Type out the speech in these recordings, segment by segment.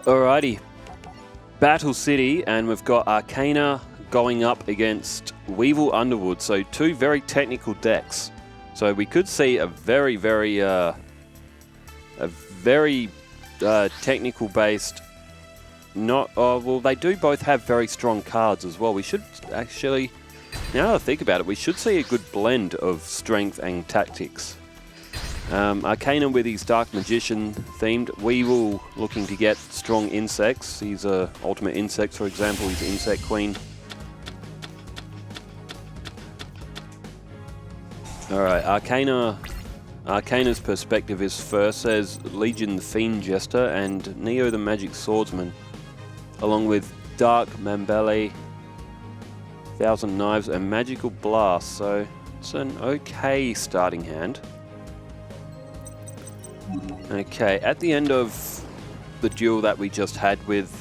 Alrighty. Battle City, and we've got Arcana going up against Weevil Underwood. So two very technical decks. So we could see a very technical based. Well, they do both have very strong cards as well. We should actually, now that I think about it, we should see a good blend of strength and tactics. Arcana with his Dark Magician themed. Weevil looking to get strong insects. He's a ultimate insect, for example. He's Insect Queen. Alright, Arcana's perspective is first as Legion the Fiend Jester and Neo the Magic Swordsman, along with Dark Mambele, Thousand Knives, and Magical Blast. So it's an okay starting hand. Okay, at the end of the duel that we just had with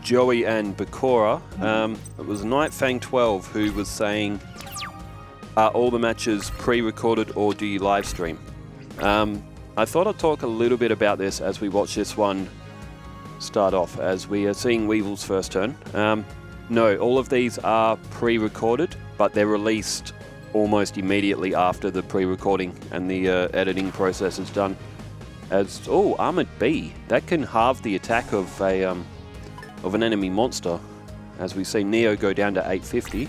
Joey and Bakura, it was Night Fang 12 who was saying, are all the matches pre-recorded or do you live stream? I thought I'd talk a little bit about this as we watch this one start off, as we are seeing Weevil's first turn. No, all of these are pre-recorded, but they're released almost immediately after the pre-recording and the editing process is done. As Armored Bee, that can halve the attack of an enemy monster, as we see Neo go down to 850.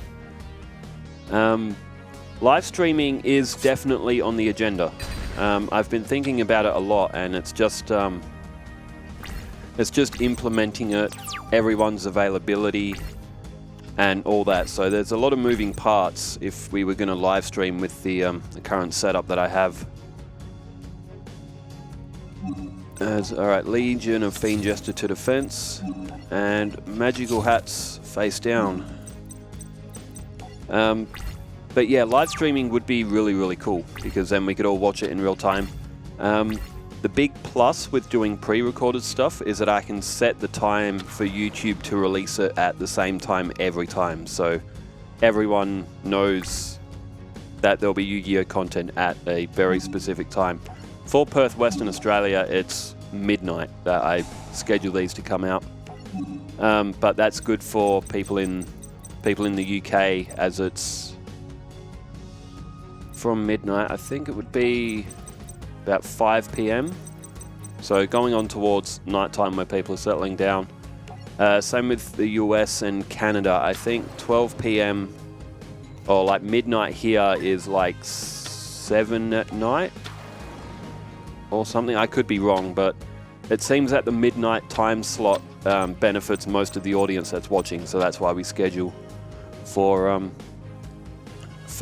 Live streaming is definitely on the agenda. I've been thinking about it a lot, and it's just implementing it, everyone's availability, and all that. So there's a lot of moving parts if we were going to live stream with the current setup that I have. Alright, Legion of Fiend Jester to defense, and Magical Hats face down. But yeah, live streaming would be really cool, because then we could all watch it in real time. The big plus with doing pre-recorded stuff is that I can set the time for YouTube to release it at the same time every time. So everyone knows that there'll be Yu-Gi-Oh content at a very specific time. For Perth, Western Australia, it's midnight that I schedule these to come out. But that's good for people in the UK, as it's from midnight. I think it would be about 5 PM. So going on towards nighttime where people are settling down. Same with the US and Canada. I think 12 PM or like midnight here is like 7 at night or something. I could be wrong, but it seems that the midnight time slot benefits most of the audience that's watching. So that's why we schedule for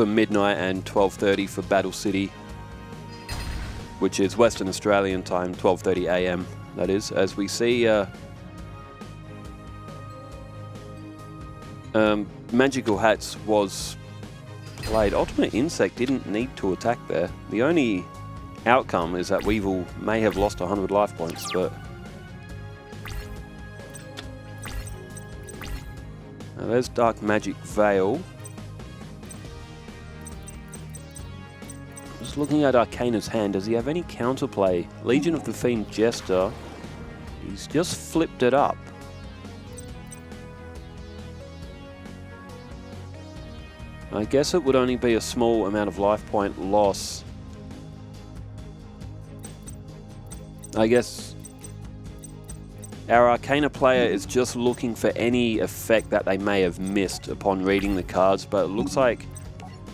midnight and 12:30 for Battle City, which is Western Australian time, 12:30 AM, that is. As we see, Magical Hats was played. Ultimate Insect didn't need to attack there. The only outcome is that Weevil may have lost 100 life points, but now there's Dark Magic Veil. Just looking at Arcana's hand, does he have any counterplay? Legion of the Fiend Jester, he's just flipped it up. I guess it would only be a small amount of life point loss. I guess our Arcana player is just looking for any effect that they may have missed upon reading the cards, but it looks like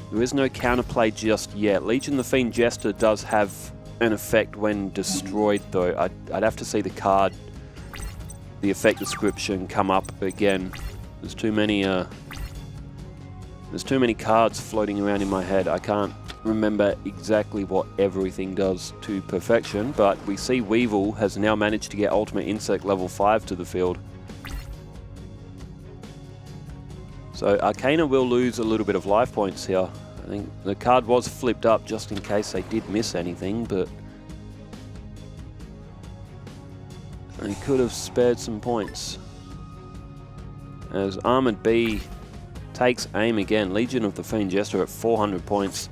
there is no counterplay just yet. Legion the Fiend Jester does have an effect when destroyed, though. I'd have to see the card, the effect description come up again. There's too many cards floating around in my head. I can't remember exactly what everything does to perfection, but we see Weevil has now managed to get Ultimate Insect level 5 to the field. So Arcana will lose a little bit of life points here. I think the card was flipped up just in case they did miss anything, but they could have spared some points. As Armored Bee takes aim again, Legion of the Fiend Jester at 400 points.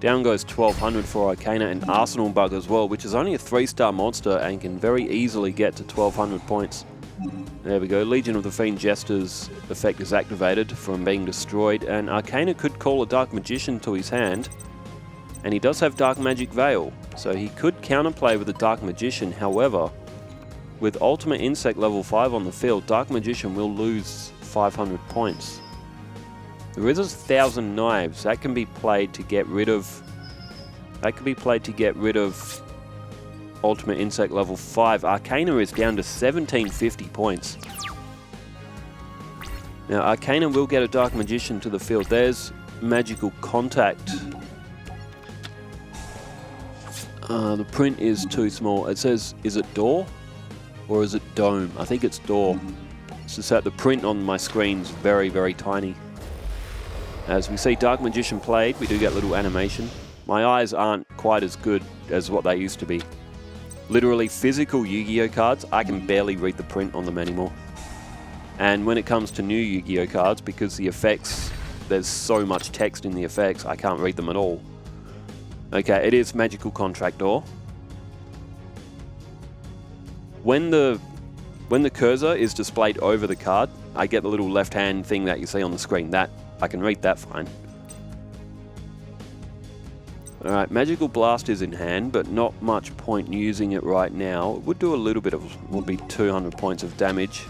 Down goes 1200 for Arcana and Arsenal Bug as well, which is only a 3-star monster and can very easily get to 1200 points. There we go. Legion of the Fiend Jester's effect is activated from being destroyed, and Arcana could call a Dark Magician to his hand, and he does have Dark Magic Veil, so he could counterplay with a Dark Magician. However, with Ultimate Insect level 5 on the field, Dark Magician will lose 500 points. There is 1,000 Knives that can be played to get rid of. Ultimate Insect level 5. Arcana is down to 1750 points. Now Arcana will get a Dark Magician to the field. There's Magical Contact. The print is too small. It says, is it door or is it dome? I think it's door. It's just that the print on my screen's very, very tiny. As we see Dark Magician played, we do get little animation. My eyes aren't quite as good as what they used to be. Literally physical Yu-Gi-Oh cards, I can barely read the print on them anymore. And when it comes to new Yu-Gi-Oh cards, because the effects, there's so much text in the effects, I can't read them at all. Okay, it is Magical Contract Door. When the cursor is displayed over the card, I get the little left-hand thing that you see on the screen. That I can read that fine. Alright, Magical Blast is in hand, but not much point using it right now. It would do a little bit of, would be 200 points of damage.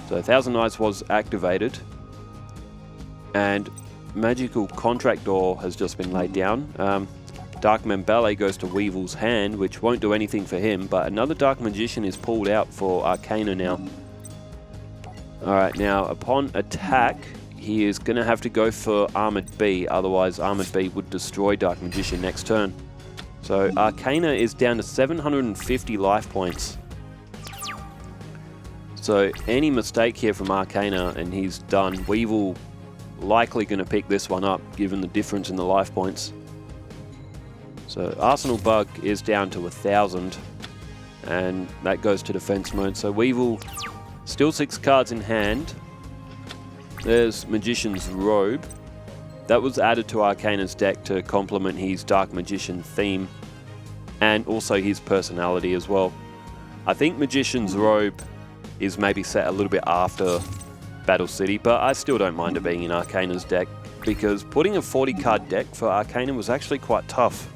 So 1000 Knights was activated. And Magical Contract Door has just been laid down. Dark Membele goes to Weevil's hand, which won't do anything for him, but another Dark Magician is pulled out for Arcana now. Alright, now upon attack, he is going to have to go for Armored B, otherwise Armored B would destroy Dark Magician next turn. So Arcana is down to 750 life points. So any mistake here from Arcana and he's done. Weevil likely going to pick this one up given the difference in the life points. So Arsenal Bug is down to 1000 and that goes to defense mode. So Weevil still 6 cards in hand. There's Magician's Robe. That was added to Arcana's deck to complement his Dark Magician theme and also his personality as well. I think Magician's Robe is maybe set a little bit after Battle City, but I still don't mind it being in Arcana's deck because putting a 40 card deck for Arcana was actually quite tough.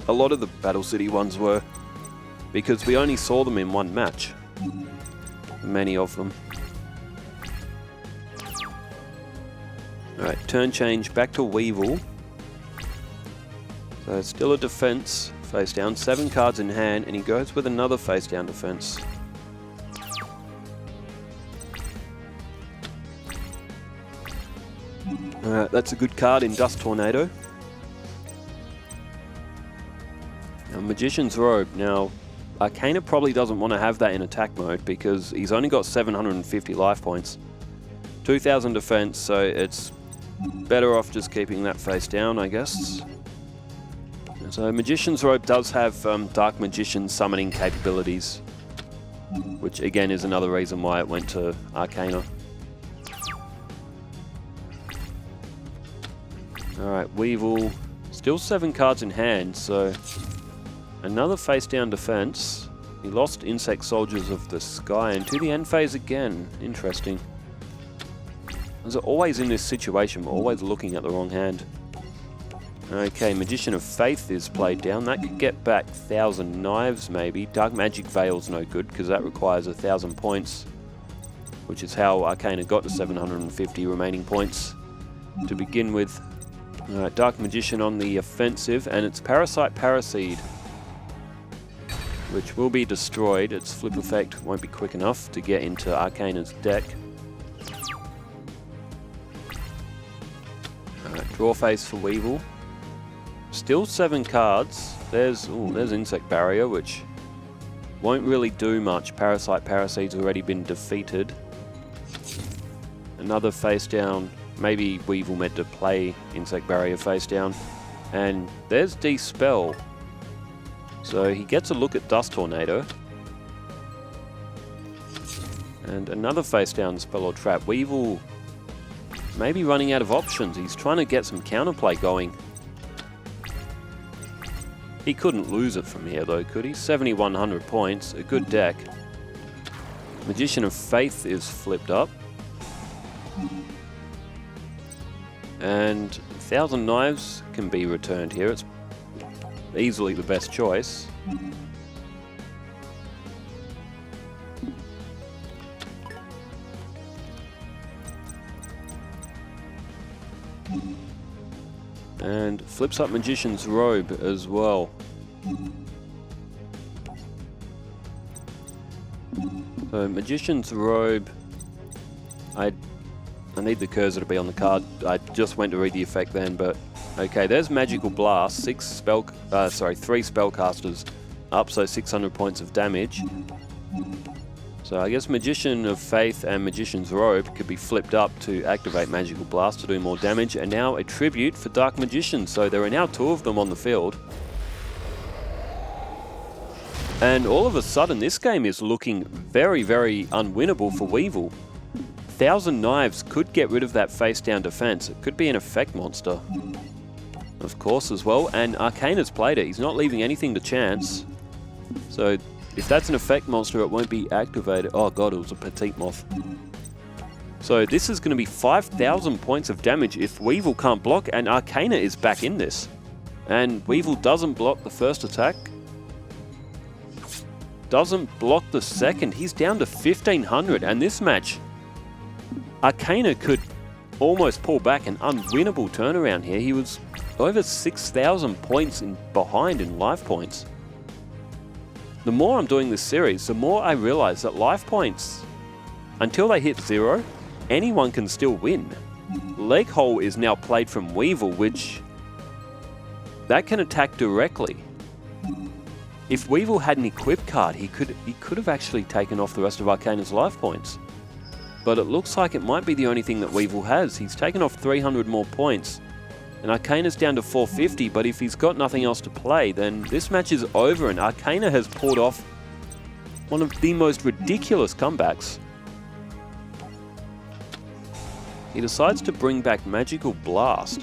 A lot of the Battle City ones were, because we only saw them in one match. Many of them. Alright, turn change back to Weevil. So it's still a defense, face down, 7 cards in hand, and he goes with another face down defense. Alright, that's a good card in Dust Tornado. Now, Magician's Robe. Now, Arcana probably doesn't want to have that in attack mode because he's only got 750 life points. 2000 defense, so it's better off just keeping that face down, I guess. So Magician's Robe does have Dark Magician summoning capabilities, which again is another reason why it went to Arcana. Alright, Weevil, still 7 cards in hand, so another face down defense. He lost Insect Soldiers of the Sky and to the end phase again. Interesting. As always in this situation, we're always looking at the wrong hand. Okay, Magician of Faith is played down. That could get back 1000 Knives maybe. Dark Magic Veil's no good because that requires 1000 points, which is how Arcana got to 750 remaining points to begin with. Dark Magician on the offensive, and it's Parasite Paraseed, which will be destroyed. Its flip effect won't be quick enough to get into Arcana's deck. Draw face for Weevil. Still 7 cards. There's Insect Barrier, which won't really do much. Parasite Paraseed's already been defeated. Another face down. Maybe Weevil meant to play Insect Barrier face down. And there's Dispel. So he gets a look at Dust Tornado. And another face down spell or trap. Weevil maybe running out of options. He's trying to get some counterplay going. He couldn't lose it from here though, could he? 7,100 points, a good deck. Magician of Faith is flipped up. And 1,000 Knives can be returned here. It's easily the best choice. And flips up Magician's Robe as well. So Magician's Robe, I need the cursor to be on the card. I just went to read the effect then, but okay, there's Magical Blast, 3 spellcasters up, so 600 points of damage. So I guess Magician of Faith and Magician's Robe could be flipped up to activate Magical Blast to do more damage, and now a tribute for Dark Magician, so there are now 2 of them on the field. And all of a sudden this game is looking very, very unwinnable for Weevil. 1,000 Knives could get rid of that face down defense. It could be an effect monster, of course, as well, and Arcana's played it. He's not leaving anything to chance. So if that's an effect monster, it won't be activated. Oh god, it was a Petite Moth. So this is going to be 5,000 points of damage if Weevil can't block, and Arcana is back in this. And Weevil doesn't block the first attack. Doesn't block the second. He's down to 1,500, and this match, Arcana could almost pull back an unwinnable turnaround here. He was over 6,000 points behind in life points. The more I'm doing this series, the more I realize that life points, until they hit 0, anyone can still win. Leg Hole is now played from Weevil, which that can attack directly. If Weevil had an equip card, he could have actually taken off the rest of Arcana's life points. But it looks like it might be the only thing that Weevil has. He's taken off 300 more points, and Arcana's down to 450, but if he's got nothing else to play, then this match is over, and Arcana has pulled off one of the most ridiculous comebacks. He decides to bring back Magical Blast,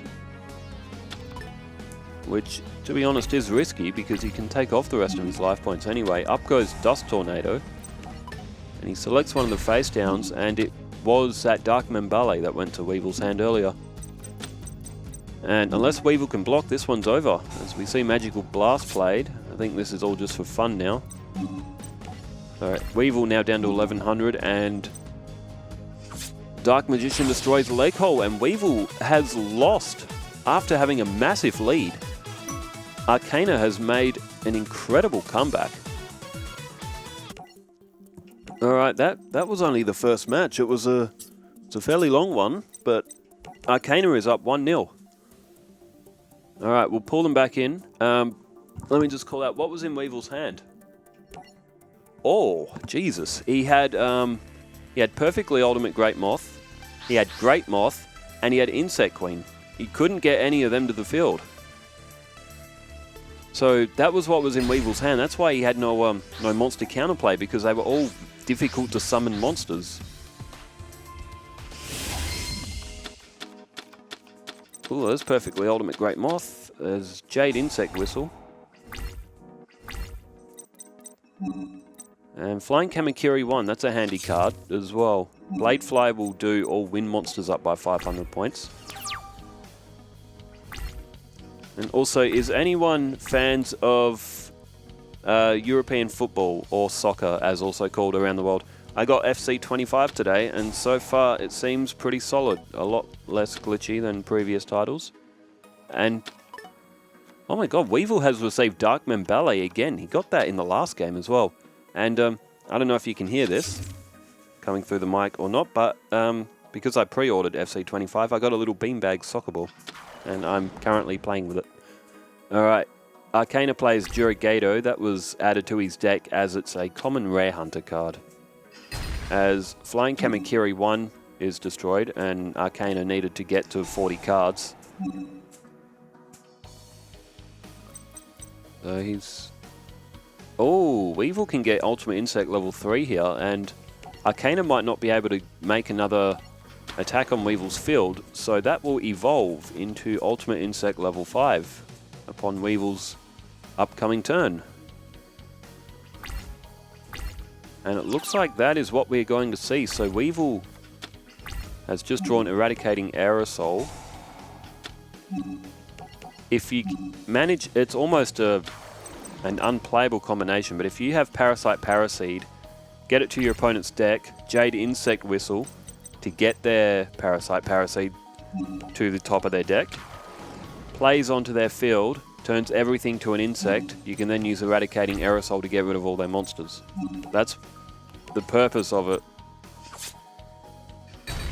which, to be honest, is risky because he can take off the rest of his life points anyway. Up goes Dust Tornado, and he selects one of the face downs, and it was that Dark Membale that went to Weevil's hand earlier. And unless Weevil can block, this one's over. As we see Magical Blast played, I think this is all just for fun now. Alright, Weevil now down to 1,100, and Dark Magician destroys the Leg Hole, and Weevil has lost after having a massive lead. Arcana has made an incredible comeback. Alright, that was only the first match. It's a fairly long one, but Arcana is up 1-0. Alright, we'll pull them back in. Let me just call out what was in Weevil's hand. Oh, Jesus. He had Perfectly Ultimate Great Moth, he had Great Moth, and he had Insect Queen. He couldn't get any of them to the field. So that was what was in Weevil's hand. That's why he had no monster counterplay, because they were all difficult to summon monsters. Ooh, there's Perfectly Ultimate Great Moth. There's Jade Insect Whistle. And Flying Kamakiri 1, that's a handy card as well. Blade Fly will do all wind monsters up by 500 points. And also, is anyone fans of European football, or soccer as also called around the world? I got FC 25 today, and so far it seems pretty solid. A lot less glitchy than previous titles. And oh my god, Weevil has received Dark Membale again. He got that in the last game as well. And I don't know if you can hear this coming through the mic or not, but because I pre-ordered FC 25, I got a little beanbag soccer ball, and I'm currently playing with it. Alright, Arcana plays Durigato. That was added to his deck as it's a common rare hunter card. As Flying Kamakiri 1 is destroyed, and Arcana needed to get to 40 cards. So he's... Oh, Weevil can get Ultimate Insect level 3 here, and Arcana might not be able to make another attack on Weevil's field, so that will evolve into Ultimate Insect level 5 upon Weevil's upcoming turn. And it looks like that is what we're going to see. So Weevil has just drawn Eradicating Aerosol. If you manage, it's almost an unplayable combination, but if you have Parasite Paraseed, get it to your opponent's deck, Jade Insect Whistle to get their Parasite Paraseed to the top of their deck, plays onto their field, turns everything to an insect, you can then use Eradicating Aerosol to get rid of all their monsters. That's the purpose of it.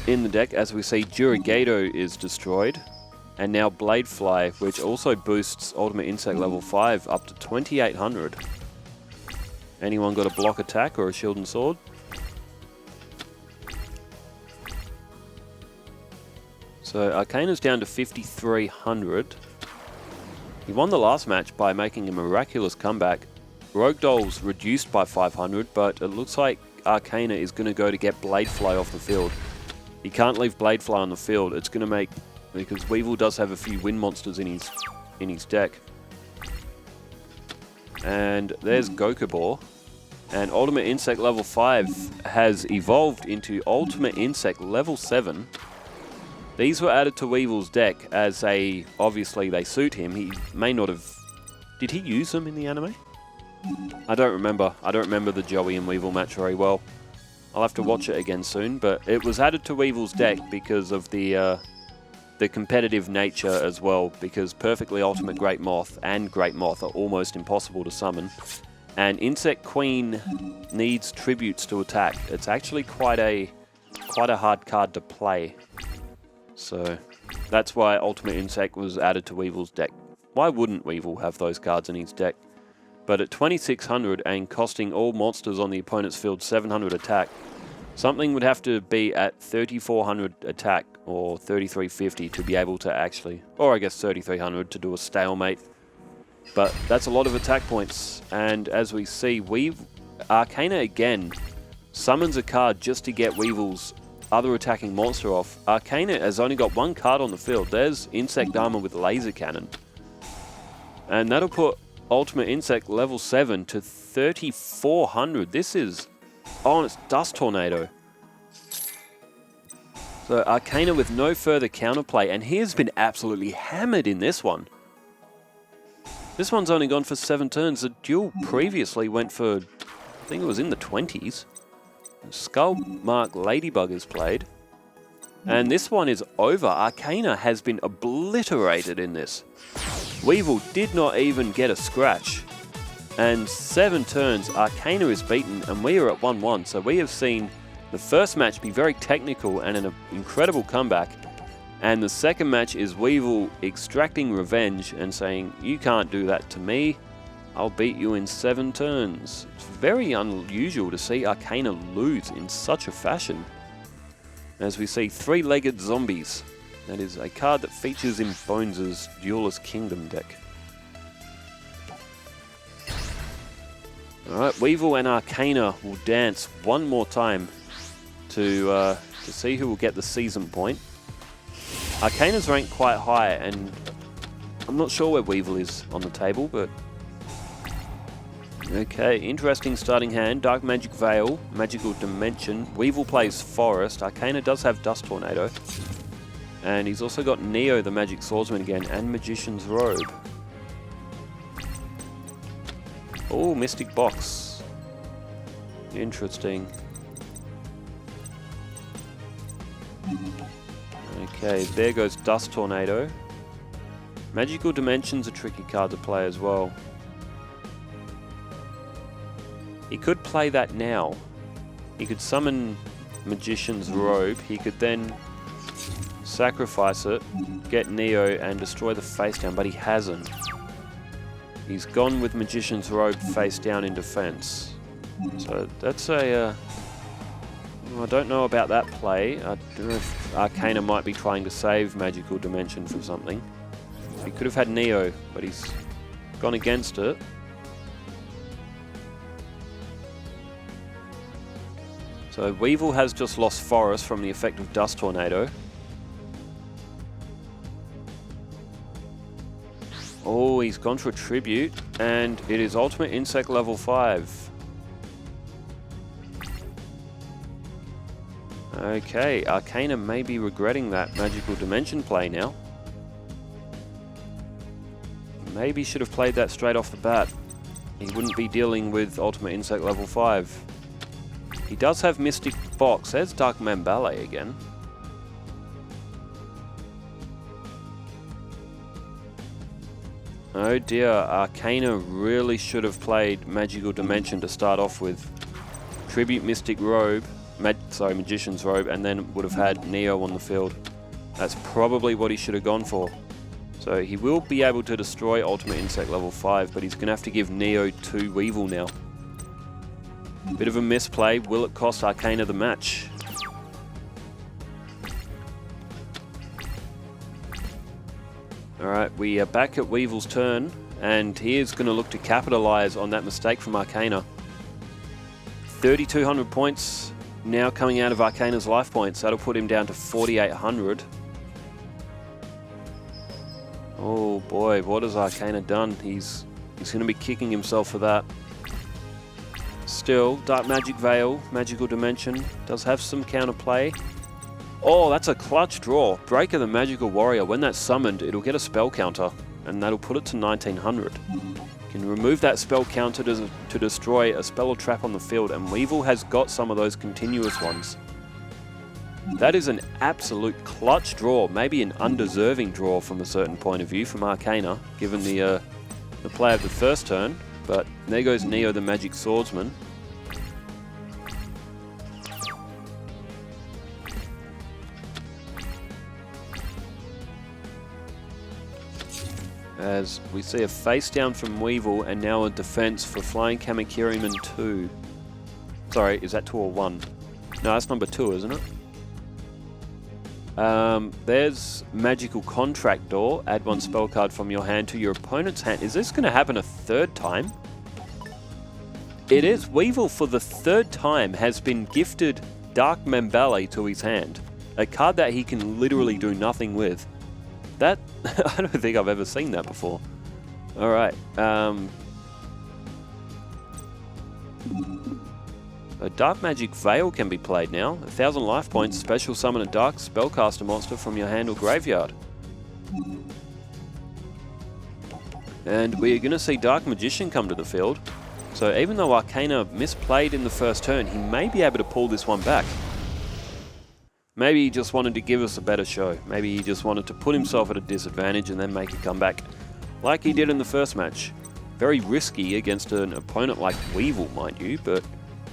In the deck, as we see, Yugioh is destroyed, and now Bladefly, which also boosts Ultimate Insect level 5 up to 2800. Anyone got a block attack or a shield and sword? So Arcana's down to 5300. He won the last match by making a miraculous comeback. Rogue Doll's reduced by 500, but it looks like Arcana is going to go to get Bladefly off the field. He can't leave Bladefly on the field. It's going to make, because Weevil does have a few wind monsters in his deck. And there's Gokabor. And Ultimate Insect level 5 has evolved into Ultimate Insect level 7. These were added to Weevil's deck as obviously they suit him. He may not have... Did he use them in the anime? I don't remember. I don't remember the Joey and Weevil match very well. I'll have to watch it again soon, but it was added to Weevil's deck because of the competitive nature as well, because Perfectly Ultimate Great Moth and Great Moth are almost impossible to summon. And Insect Queen needs tributes to attack. It's actually quite a hard card to play. So that's why Ultimate Insect was added to Weevil's deck. Why wouldn't Weevil have those cards in his deck? But at 2600 and costing all monsters on the opponent's field 700 attack, something would have to be at 3400 attack or 3350 to be able to actually, or I guess 3300 to do a stalemate. But that's a lot of attack points. And as we see, Arcana again summons a card just to get Weevil's other attacking monster off. Arcana has only got one card on the field. There's Insect Armor with Laser Cannon. And that'll put Ultimate Insect level 7 to 3400. This is... Oh, and it's Dust Tornado. So Arcana with no further counterplay. And he has been absolutely hammered in this one. This one's only gone for 7 turns. The duel previously went for... I think it was in the 20s. Skull Mark Ladybug is played. And this one is over. Arcana has been obliterated in this. Weevil did not even get a scratch. And 7 turns, Arcana is beaten, and we are at 1-1. So we have seen the first match be very technical and an incredible comeback. And the second match is Weevil extracting revenge and saying, you can't do that to me. I'll beat you in 7 turns. It's very unusual to see Arcana lose in such a fashion. As we see 3-legged zombies. That is a card that features in Bones' Duelist Kingdom deck. Alright, Weevil and Arcana will dance one more time to see who will get the season point. Arcana's ranked quite high, and I'm not sure where Weevil is on the table, but... Okay, interesting starting hand. Dark Magic Veil, Magical Dimension. Weevil plays Forest. Arcana does have Dust Tornado. And he's also got Neo, the Magic Swordsman again, and Magician's Robe. Oh, Mystic Box. Interesting. Okay, there goes Dust Tornado. Magical Dimension's a tricky card to play as well. He could play that now. He could summon Magician's Robe. He could then sacrifice it, get Neo, and destroy the face down, but he hasn't. He's gone with Magician's Robe face down in defense. So that's a... I don't know about that play. I don't know if Arcana might be trying to save Magical Dimension for something. He could have had Neo, but he's gone against it. So Weevil has just lost Forest from the effect of Dust Tornado. Oh, Oh, he's gone for a tribute, and it is ultimate insect level 5. Okay, Arcana may be regretting that magical dimension play now. Maybe should have played that straight off the bat. He wouldn't be dealing with ultimate insect level 5. He does have Mystic Box. There's Dark Mambale again. Oh dear, Arcana really should have played Magical Dimension to start off with. Tribute Mystic Robe, Magician's Robe, and then would have had Neo on the field. That's probably what he should have gone for. So he will be able to destroy Ultimate Insect level 5, but he's going to have to give Neo to Weevil now. Bit of a misplay. Will it cost Arcana the match? Alright, we are back at Weevil's turn, and he is going to look to capitalize on that mistake from Arcana. 3,200 points now coming out of Arcana's life points. That'll put him down to 4,800. Oh boy, what has Arcana done? He's going to be kicking himself for that. Still, Dark Magic Veil, Magical Dimension, does have some counterplay. Oh, that's a clutch draw. Breaker the Magical Warrior, when that's summoned, it'll get a spell counter, and that'll put it to 1,900. You can remove that spell counter to destroy a spell or trap on the field, and Weevil has got some of those continuous ones. That is an absolute clutch draw, maybe an undeserving draw from a certain point of view from Arcana, given the play of the first turn. But there goes Neo the Magic Swordsman. As we see a face down from Weevil and now a defense for Flying Kamakiriman 2. Sorry, is that 2 or 1? No, that's number 2, isn't it? There's Magical Contract Door. Add 1 spell card from your hand to your opponent's hand. Is this going to happen a third time? It is. Weevil, for the third time, has been gifted Dark Mambale to his hand. A card that he can literally do nothing with. That, I don't think I've ever seen that before. Alright. A Dark Magic Veil can be played now. 1,000 life points, special summon a Dark Spellcaster monster from your hand or graveyard. And we're going to see Dark Magician come to the field. So even though Arcana misplayed in the first turn, he may be able to pull this one back. Maybe he just wanted to give us a better show. Maybe he just wanted to put himself at a disadvantage and then make a comeback, like he did in the first match. Very risky against an opponent like Weevil, mind you, but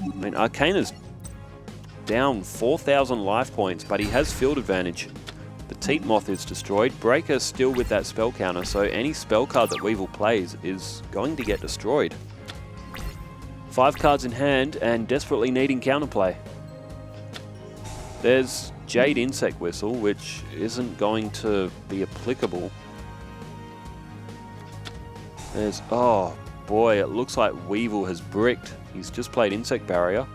I mean, Arcana's down 4,000 life points, but he has field advantage. The Teat Moth is destroyed. Breaker still with that spell counter, so any spell card that Weevil plays is going to get destroyed. 5 cards in hand and desperately needing counterplay. There's Jade Insect Whistle, which isn't going to be applicable. There's, oh boy, it looks like Weevil has bricked. He's just played Insect Barrier.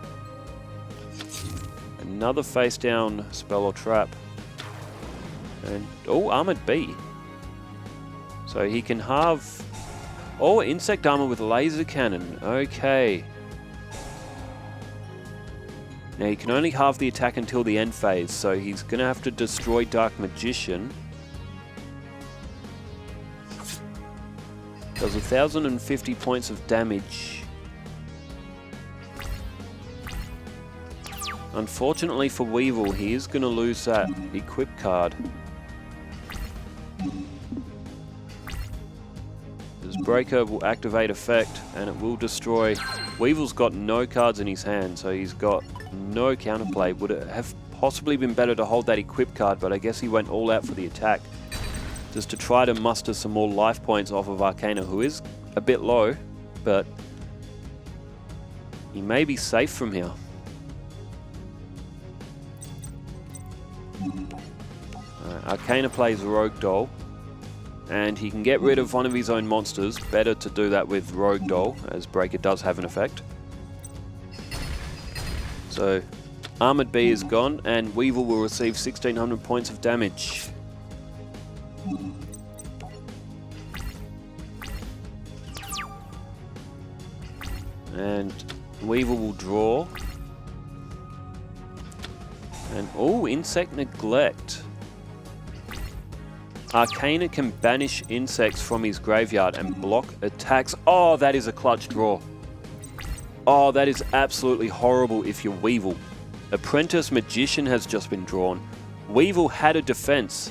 Another face down spell or trap. And, oh, Armored Bee. So he can halve, oh, Insect Armor with Laser Cannon, okay. Now he can only halve the attack until the end phase, so he's going to have to destroy Dark Magician. Does 1,050 points of damage. Unfortunately for Weevil, he is going to lose that equip card. This Breaker will activate effect and it will destroy. Weevil's got no cards in his hand, so he's got no counterplay. Would it have possibly been better to hold that equip card, but I guess he went all out for the attack, just to try to muster some more life points off of Arcana, who is a bit low, but he may be safe from here. Arcana plays Rogue Doll, and he can get rid of one of his own monsters. Better to do that with Rogue Doll, as Breaker does have an effect. So, Armored Bee is gone, and Weevil will receive 1,600 points of damage. And Weevil will draw. And, oh, Insect Neglect. Arcana can banish insects from his graveyard and block attacks. Oh, that is a clutch draw. Oh, that is absolutely horrible if you're Weevil. Apprentice Magician has just been drawn. Weevil had a defense.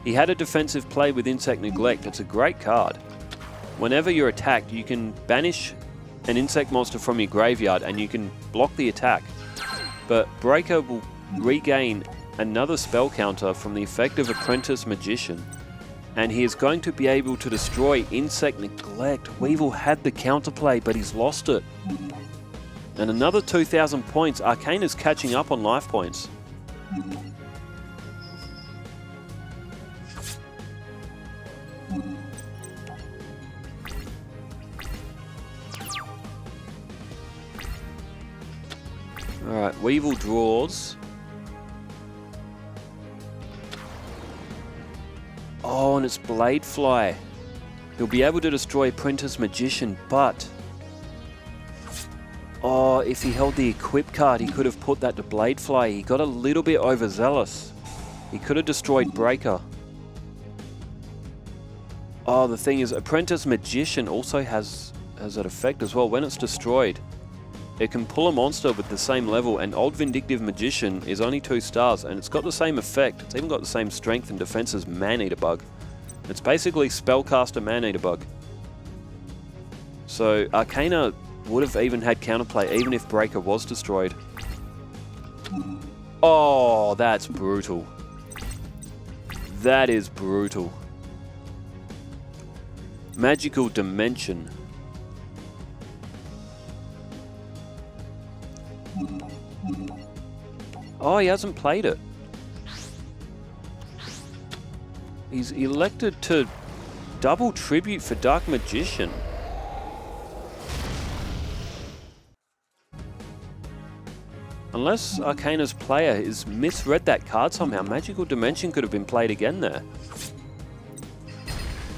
He had a defensive play with Insect Neglect. It's a great card. Whenever you're attacked, you can banish an insect monster from your graveyard and you can block the attack. But Breaker will regain another spell counter from the effect of Apprentice Magician, and he is going to be able to destroy Insect Neglect. Weevil had the counterplay, but he's lost it. And another 2,000 points. Arcana's catching up on life points. Alright, Weevil draws. Oh, and it's Bladefly. He'll be able to destroy Apprentice Magician, but... oh, if he held the Equip card, he could have put that to Bladefly. He got a little bit overzealous. He could have destroyed Breaker. Oh, the thing is, Apprentice Magician also has that effect as well. When it's destroyed, it can pull a monster with the same level, and Old Vindictive Magician is only 2 stars, and it's got the same effect. It's even got the same strength and defense as Maneater Bug. It's basically Spellcaster Maneater Bug. So Arcana would have even had counterplay, even if Breaker was destroyed. Oh, that's brutal. That is brutal. Magical Dimension. Oh, he hasn't played it. He's elected to double tribute for Dark Magician. Unless Arcana's player has misread that card somehow, Magical Dimension could have been played again there.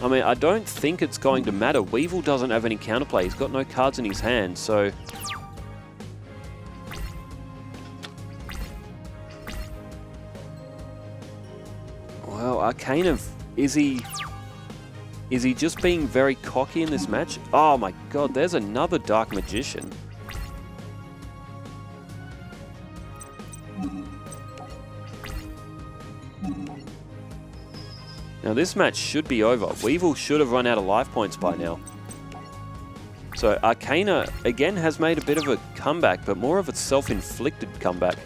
I mean, I don't think it's going to matter. Weevil doesn't have any counterplay. He's got no cards in his hand, so... well, Arcana, is he just being very cocky in this match? Oh my god, there's another Dark Magician. Now this match should be over. Weevil should have run out of life points by now. So Arcana, again, has made a bit of a comeback, but more of a self-inflicted comeback.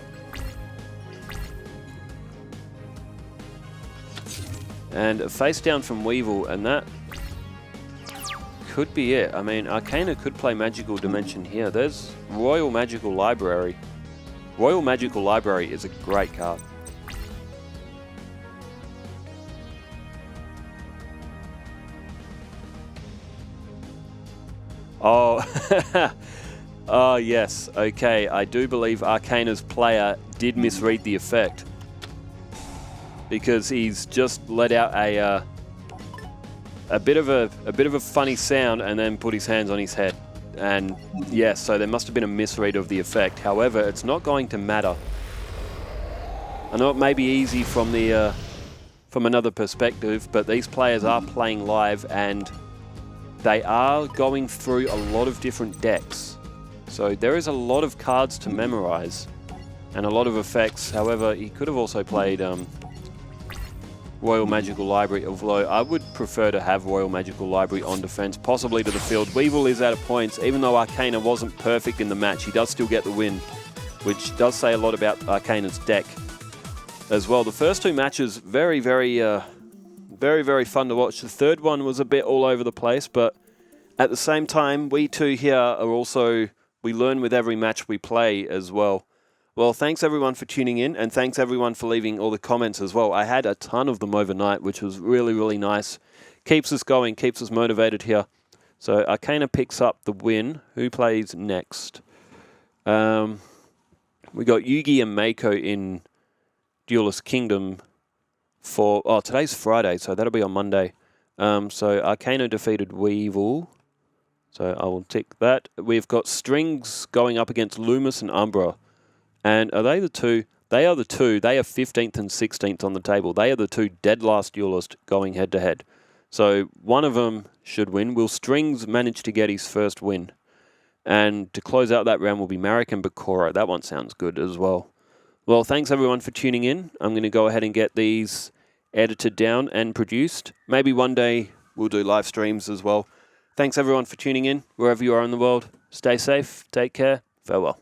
And a face down from Weevil, and that could be it. I mean, Arcana could play Magical Dimension here. There's Royal Magical Library. Royal Magical Library is a great card. Oh, oh yes, okay. I do believe Arcana's player did misread the effect, because he's just let out a bit of a funny sound and then put his hands on his head. And yes, so there must have been a misread of the effect. However, it's not going to matter. I know it may be easy from the from another perspective, but these players are playing live and they are going through a lot of different decks. So there is a lot of cards to memorize and a lot of effects. However, he could have also played Royal Magical Library, although I would prefer to have Royal Magical Library on defense, possibly to the field. Weevil is out of points. Even though Arcana wasn't perfect in the match, he does still get the win, which does say a lot about Arcana's deck as well. The first 2 matches, very, very fun to watch. The third one was a bit all over the place, but at the same time, we two here are also, we learn with every match we play as well. Well, thanks everyone for tuning in, and thanks everyone for leaving all the comments as well. I had a ton of them overnight, which was really, really nice. Keeps us going, keeps us motivated here. So Arcana picks up the win. Who plays next? We got Yugi and Mako in Duelist Kingdom for... oh, today's Friday, so that'll be on Monday. So Arcana defeated Weevil. So I will tick that. We've got Strings going up against Loomis and Umbra. And are they the two? They are the two. They are 15th and 16th on the table. They are the two dead last duelist going head-to-head. So one of them should win. Will Strings manage to get his first win? And to close out that round will be Marek and Bakura. That one sounds good as well. Well, thanks everyone for tuning in. I'm going to go ahead and get these edited down and produced. Maybe one day we'll do live streams as well. Thanks everyone for tuning in, wherever you are in the world. Stay safe, take care, farewell.